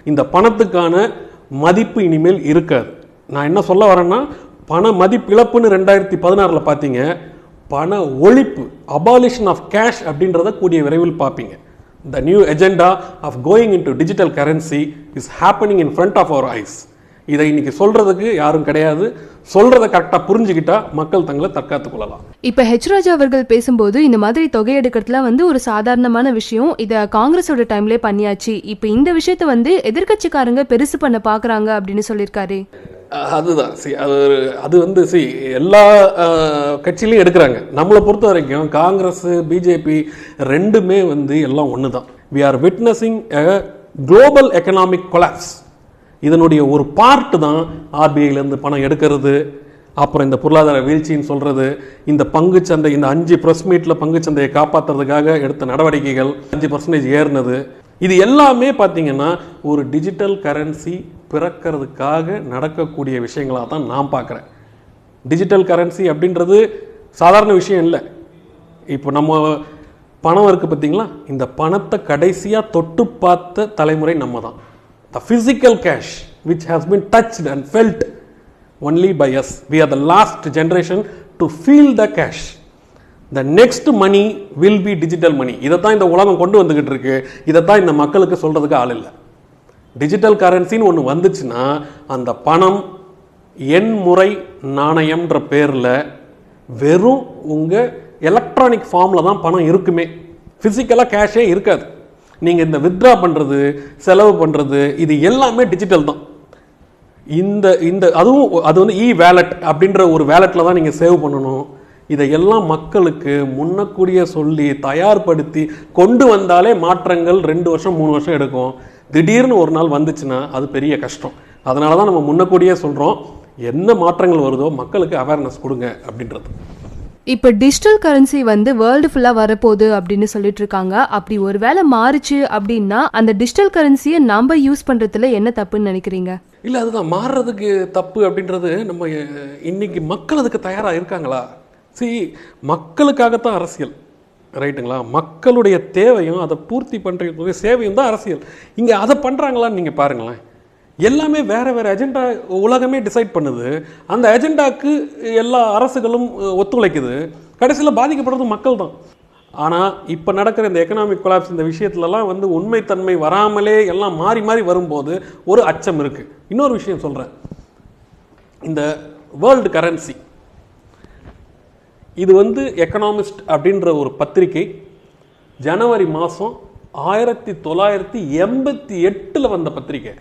இந்த பணத்துக்கான மதிப்பு இனிமேல் இருக்காது. நான் என்ன சொல்ல வரேன்னா, பண மதிப்பிழப்புன்னு 2016 பார்த்தீங்க, பண ஒழிப்பு, அபாலிஷன் ஆஃப் கேஷ் அப்படின்றத கூடிய விரைவில் பார்ப்பீங்க. The new agenda of going into digital currency is happening in front of our eyes. இதை இன்னைக்கு சொல்றதுக்கு யாரும் கிடையாது. சொல்றதை கரெக்டாக புரிஞ்சுக்கிட்டா மக்கள் தங்களை தற்காத்துக் கொள்ளலாம். இப்போ ராஜா அவர்கள் பேசும்போது இந்த மாதிரி தொகை எடுக்கிறதுல ஒரு சாதாரணமான விஷயம், இதை காங்கிரஸோட டைம்லேயே பண்ணியாச்சு, இப்போ இந்த விஷயத்த எதிர்கட்சிக்காரங்க பெருசு பண்ண பார்க்குறாங்க அப்படின்னு சொல்லியிருக்காரு. அதுதான் அது எல்லா கட்சியிலையும் எடுக்கிறாங்க. நம்மளை பொறுத்த வரைக்கும் காங்கிரஸ், பிஜேபி ரெண்டுமே எல்லாம் ஒன்று தான். We are witnessing a global economic collapse. இதனுடைய ஒரு பார்ட்டு தான் ஆர்பிஐலேருந்து பணம் எடுக்கிறது, அப்புறம் இந்த பொருளாதார வீழ்ச்சின்னு சொல்கிறது, இந்த பங்குச்சந்தை, இந்த 5 ப்ரெஸ் மீட்டில் பங்குச்சந்தையை காப்பாற்றுறதுக்காக எடுத்த நடவடிக்கைகள் 5% ஏறினது, இது எல்லாமே பார்த்தீங்கன்னா ஒரு டிஜிட்டல் கரன்சி பிறக்கிறதுக்காக நடக்கக்கூடிய விஷயங்களாக தான் நான் பார்க்குறேன். டிஜிட்டல் கரன்சி அப்படின்றது சாதாரண விஷயம் இல்லை. இப்போ நம்ம பணம் இருக்குது பார்த்தீங்களா, இந்த பணத்தை கடைசியாக தொட்டு பார்த்த தலைமுறை நம்ம தான். The physical cash which has been touched and felt only by us. We are the last generation to feel the cash. The next money will be digital money. இதைத்தான் இந்த உலகம் கொண்டு வந்துகிட்டு இருக்கு. இதைத்தான் இந்த மக்களுக்கு சொல்றதுக்கு ஆள் இல்லை. டிஜிட்டல் கரன்சின்னு ஒன்று வந்துச்சுன்னா அந்த பணம் எண்முறை நாணயம்ன்ற பேரில் வெறும் உங்கள் எலக்ட்ரானிக் ஃபார்மில் தான் பணம் இருக்குமே, ஃபிசிக்கலாக கேஷே இருக்காது. நீங்கள் இந்த வித்ட்ரா பண்ணுறது, செலவு பண்ணுறது, இது எல்லாமே டிஜிட்டல் தான். அது இ வேலட் அப்படின்ற ஒரு வேலட்டில் தான் நீங்கள் சேவ் பண்ணணும். இதையெல்லாம் மக்களுக்கு முன்னக்கூடிய சொல்லி தயார்படுத்தி கொண்டு வந்தாலே மாற்றங்கள் 2 வருஷம் 3 வருஷம் எடுக்கும். திடீர்னு ஒரு நாள் வந்துச்சுன்னா அது பெரிய கஷ்டம். அதனால தான் நம்ம முன்னக்கூடியே சொல்கிறோம், என்ன மாற்றங்கள் வருதோ மக்களுக்கு அவேர்னஸ் கொடுங்க அப்படின்றது. இப்போ டிஜிட்டல் கரன்சி வேர்ல்டு ஃபுல்லாக வரப்போகுது அப்படின்னு சொல்லிட்டு இருக்காங்க. அப்படி ஒரு வேளை மாறுச்சு அப்படின்னா அந்த டிஜிட்டல் கரன்சியை நம்ம யூஸ் பண்ணுறதுல என்ன தப்புன்னு நினைக்கிறீங்க? இல்லை, அதுதான் மாறுறதுக்கு தப்பு அப்படின்றது. நம்ம இன்னைக்கு மக்கள் அதுக்கு தயாராக இருக்காங்களா? மக்களுக்காகத்தான் அரசியல், ரைட்டுங்களா? மக்களுடைய தேவையும் அதை பூர்த்தி பண்ணுற சேவையும் தான் அரசியல். இங்கே அதை பண்ணுறாங்களான்னு நீங்கள் பாருங்களேன். எல்லாமே வேறு வேறு அஜெண்டா உலகமே டிசைட் பண்ணுது. அந்த அஜெண்டாவுக்கு எல்லா அரசுகளும் ஒத்துழைக்குது. கடைசியில் பாதிக்கப்படுறது மக்கள் தான். ஆனால் இப்போ நடக்கிற இந்த எக்கனாமிக் கொலாப்ஸ் இந்த விஷயத்துலலாம் உண்மைத்தன்மை வராமலே எல்லாம் மாறி மாறி வரும்போது ஒரு அச்சம் இருக்குது. இன்னொரு விஷயம் சொல்கிறேன், இந்த வேர்ல்டு கரன்சி இது எக்கனாமிஸ்ட் அப்படின்ற ஒரு பத்திரிகை ஜனவரி மாதம் 1988 வந்த பத்திரிகை.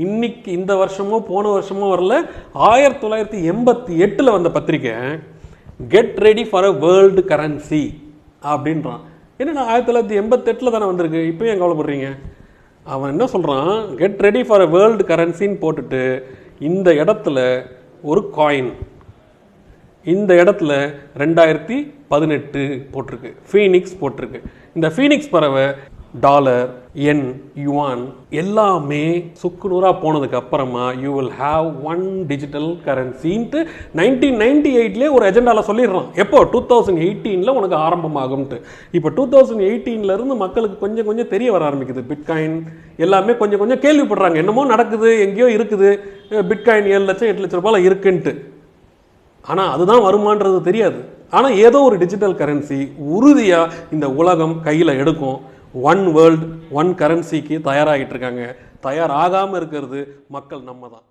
இன்னைக்கு இந்த வருஷமோ போன வருஷமோ வரல, 1988 வந்த பத்திரிக்கை. Get ready for a world currency அப்படின்றான். என்னன்னா 1988 தானே வந்திருக்கு, இப்போ ஏன் கவலைப்படுறீங்க? அவன் என்ன சொல்கிறான், get ready for a world கரன்சின்னு போட்டுட்டு இந்த இடத்துல ஒரு காயின், இந்த இடத்துல 2018 போட்டிருக்கு, ஃபீனிக்ஸ் போட்டிருக்கு. இந்த ஃபீனிக்ஸ் பறவை டாலர், என், யுவான் எல்லாமே சுக்குநூறாக போனதுக்கு அப்புறமா you will have one digital கரன்சின்ட்டு 1998 ஒரு அஜெண்டாவில் சொல்லிடுறான். எப்போ? 2018 உனக்கு ஆரம்பமாகும்ட்டு. இப்போ 2018 மக்களுக்கு கொஞ்சம் கொஞ்சம் தெரிய வர ஆரம்பிக்குது. பிட்காயின் எல்லாமே கொஞ்சம் கொஞ்சம் கேள்விப்படுறாங்க, என்னமோ நடக்குது, எங்கேயோ இருக்குது, பிட்காயின் 7 லட்சம் 8 லட்சம் ரூபாயில் இருக்குன்ட்டு. ஆனால் அதுதான் வருமானது தெரியாது. ஆனால் ஏதோ ஒரு டிஜிட்டல் கரன்சி உறுதியாக இந்த உலகம் கையில் எடுக்கும். ஒன் வேர்ல்டு ஒன் கரன்சிக்கு தயாராகிட்டு இருக்காங்க. தயாராகாமல் இருக்கிறது மக்கள் நம்ம தான்.